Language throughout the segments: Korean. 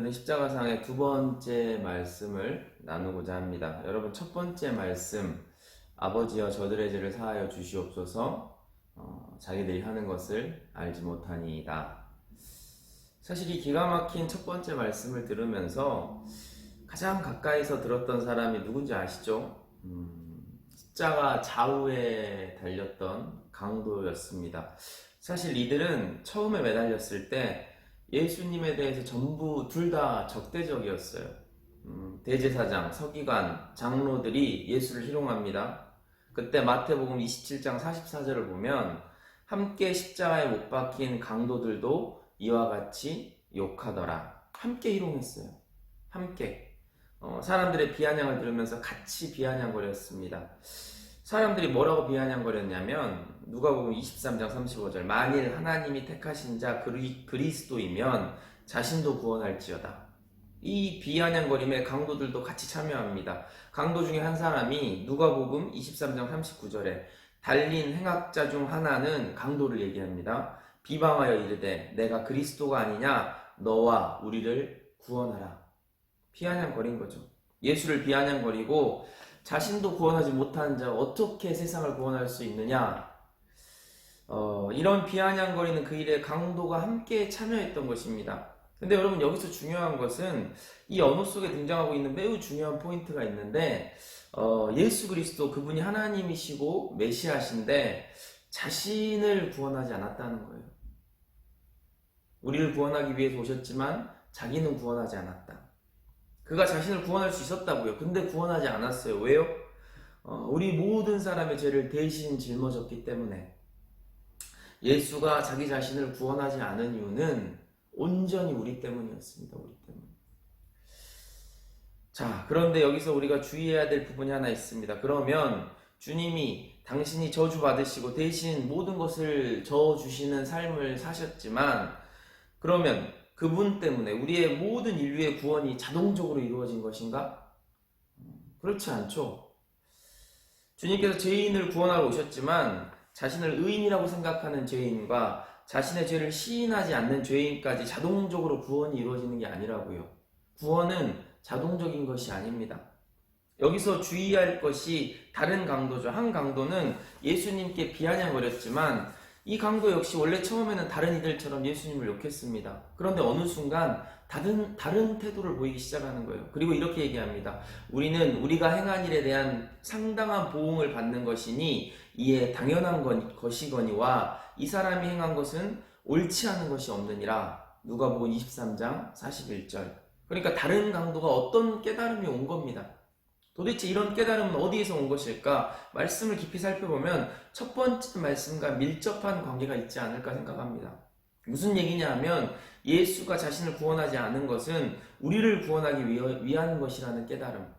오늘은 십자가상의 두 번째 말씀을 나누고자 합니다. 여러분, 첫 번째 말씀, 아버지여 저들의 죄를 사하여 주시옵소서. 자기들이 하는 것을 알지 못하니이다. 사실 이 기가 막힌 첫 번째 말씀을 들으면서 가장 가까이서 들었던 사람이 누군지 아시죠? 십자가 좌우에 달렸던 강도였습니다. 사실 이들은 처음에 매달렸을 때 예수님에 대해서 전부 둘 다 적대적이었어요. 대제사장, 서기관, 장로들이 예수를 희롱합니다. 그때 마태복음 27장 44절을 보면 함께 십자가에 못 박힌 강도들도 이와 같이 욕하더라. 함께 희롱했어요. 함께. 사람들의 비아냥을 들으면서 같이 비아냥거렸습니다. 사람들이 뭐라고 비아냥거렸냐면 누가복음 23장 35절 만일 하나님이 택하신 자 그리스도이면 자신도 구원할지어다. 이 비아냥거림에 강도들도 같이 참여합니다. 강도 중에 한 사람이 누가복음 23장 39절에 달린 행악자 중 하나는 강도를 얘기합니다. 비방하여 이르되 내가 그리스도가 아니냐 너와 우리를 구원하라. 비아냥거린 거죠. 예수를 비아냥거리고 자신도 구원하지 못한 자 어떻게 세상을 구원할 수 있느냐. 이런 비아냥거리는 그 일에 강도가 함께 참여했던 것입니다. 근데 여러분, 여기서 중요한 것은 이 언어 속에 등장하고 있는 매우 중요한 포인트가 있는데 예수 그리스도 그분이 하나님이시고 메시아신데 자신을 구원하지 않았다는 거예요. 우리를 구원하기 위해서 오셨지만 자기는 구원하지 않았다. 그가 자신을 구원할 수 있었다고요. 근데 구원하지 않았어요. 왜요? 우리 모든 사람의 죄를 대신 짊어졌기 때문에. 예수가 자기 자신을 구원하지 않은 이유는 온전히 우리 때문이었습니다. 우리 때문. 자, 그런데 여기서 우리가 주의해야 될 부분이 하나 있습니다. 그러면 주님이 당신이 저주받으시고 대신 모든 것을 저어주시는 삶을 사셨지만, 그러면 그분 때문에 우리의 모든 인류의 구원이 자동적으로 이루어진 것인가? 그렇지 않죠. 주님께서 죄인을 구원하러 오셨지만 자신을 의인이라고 생각하는 죄인과 자신의 죄를 시인하지 않는 죄인까지 자동적으로 구원이 이루어지는 게 아니라고요. 구원은 자동적인 것이 아닙니다. 여기서 주의할 것이 다른 강도죠. 한 강도는 예수님께 비아냥거렸지만 이 강도 역시 원래 처음에는 다른 이들처럼 예수님을 욕했습니다. 그런데 어느 순간 다른 태도를 보이기 시작하는 거예요. 그리고 이렇게 얘기합니다. 우리는 우리가 행한 일에 대한 상당한 보응을 받는 것이니 이에 당연한 것이거니와 이 사람이 행한 것은 옳지 않은 것이 없느니라. 누가복음 23장 41절. 그러니까 다른 강도가 어떤 깨달음이 온 겁니다. 도대체 이런 깨달음은 어디에서 온 것일까? 말씀을 깊이 살펴보면 첫 번째 말씀과 밀접한 관계가 있지 않을까 생각합니다. 무슨 얘기냐 하면 예수가 자신을 구원하지 않은 것은 우리를 구원하기 위한 것이라는 깨달음.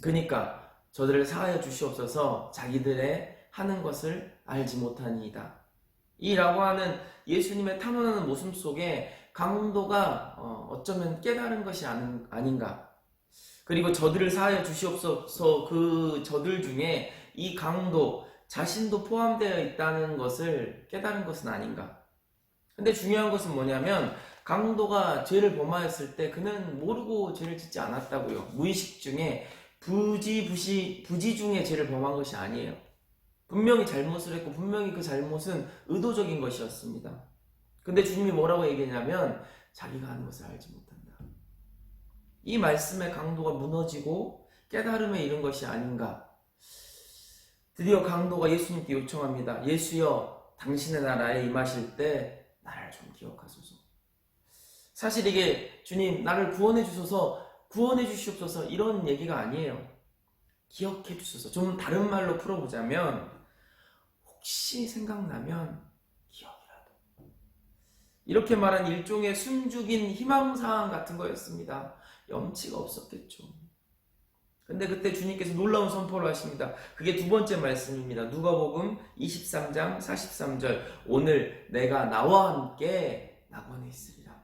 그러니까 저들을 사하여 주시옵소서 자기들의 하는 것을 알지 못하니이다. 이라고 하는 예수님의 탄원하는 모습 속에 강도가 어쩌면 깨달은 것이 아닌가. 그리고 저들을 사하여 주시옵소서 그 저들 중에 이 강도 자신도 포함되어 있다는 것을 깨달은 것은 아닌가. 근데 중요한 것은 뭐냐면 강도가 죄를 범하였을 때 그는 모르고 죄를 짓지 않았다고요. 무의식 중에 부지 중에 죄를 범한 것이 아니에요. 분명히 잘못을 했고 분명히 그 잘못은 의도적인 것이었습니다. 근데 주님이 뭐라고 얘기했냐면 자기가 하는 것을 알지 못한다. 이 말씀의 강도가 무너지고 깨달음에 이른 것이 아닌가. 드디어 강도가 예수님께 요청합니다. 예수여, 당신의 나라에 임하실 때 나를 좀 기억하소서. 사실 이게 주님 나를 구원해 주시옵소서 이런 얘기가 아니에요. 기억해 주소서. 좀 다른 말로 풀어보자면 혹시 생각나면 기억이라도. 이렇게 말한 일종의 숨죽인 희망사항 같은 거였습니다. 염치가 없었겠죠. 근데 그때 주님께서 놀라운 선포를 하십니다. 그게 두 번째 말씀입니다. 누가복음 23장 43절 오늘 내가 나와 함께 낙원에 있으리라.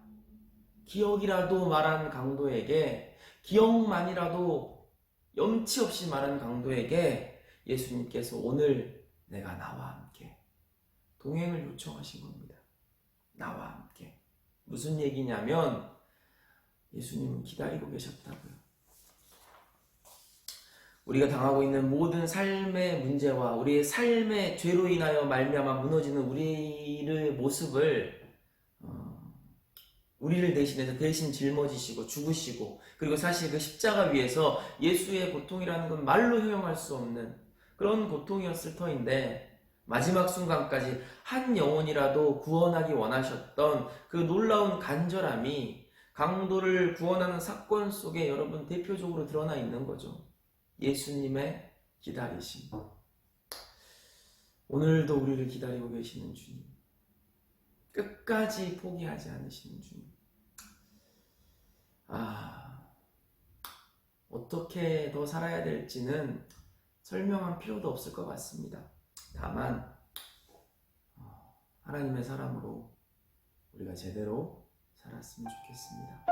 기억이라도 말한 강도에게, 기억만이라도 염치 없이 말한 강도에게 예수님께서 오늘 내가 나와 함께 동행을 요청하신 겁니다. 나와 함께. 무슨 얘기냐면 예수님은 기다리고 계셨다고요. 우리가 당하고 있는 모든 삶의 문제와 우리의 삶의 죄로 인하여 말미암아 무너지는 우리의 모습을 우리를 대신해서 대신 짊어지시고 죽으시고, 그리고 사실 그 십자가 위에서 예수의 고통이라는 건 말로 형용할 수 없는 그런 고통이었을 터인데, 마지막 순간까지 한 영혼이라도 구원하기 원하셨던 그 놀라운 간절함이 강도를 구원하는 사건 속에 여러분 대표적으로 드러나 있는 거죠. 예수님의 기다리심. 오늘도 우리를 기다리고 계시는 주님, 끝까지 포기하지 않으시는 주님. 어떻게 더 살아야 될지는 설명한 필요도 없을 것 같습니다. 다만 하나님의 사람으로 우리가 제대로 살았으면 좋겠습니다.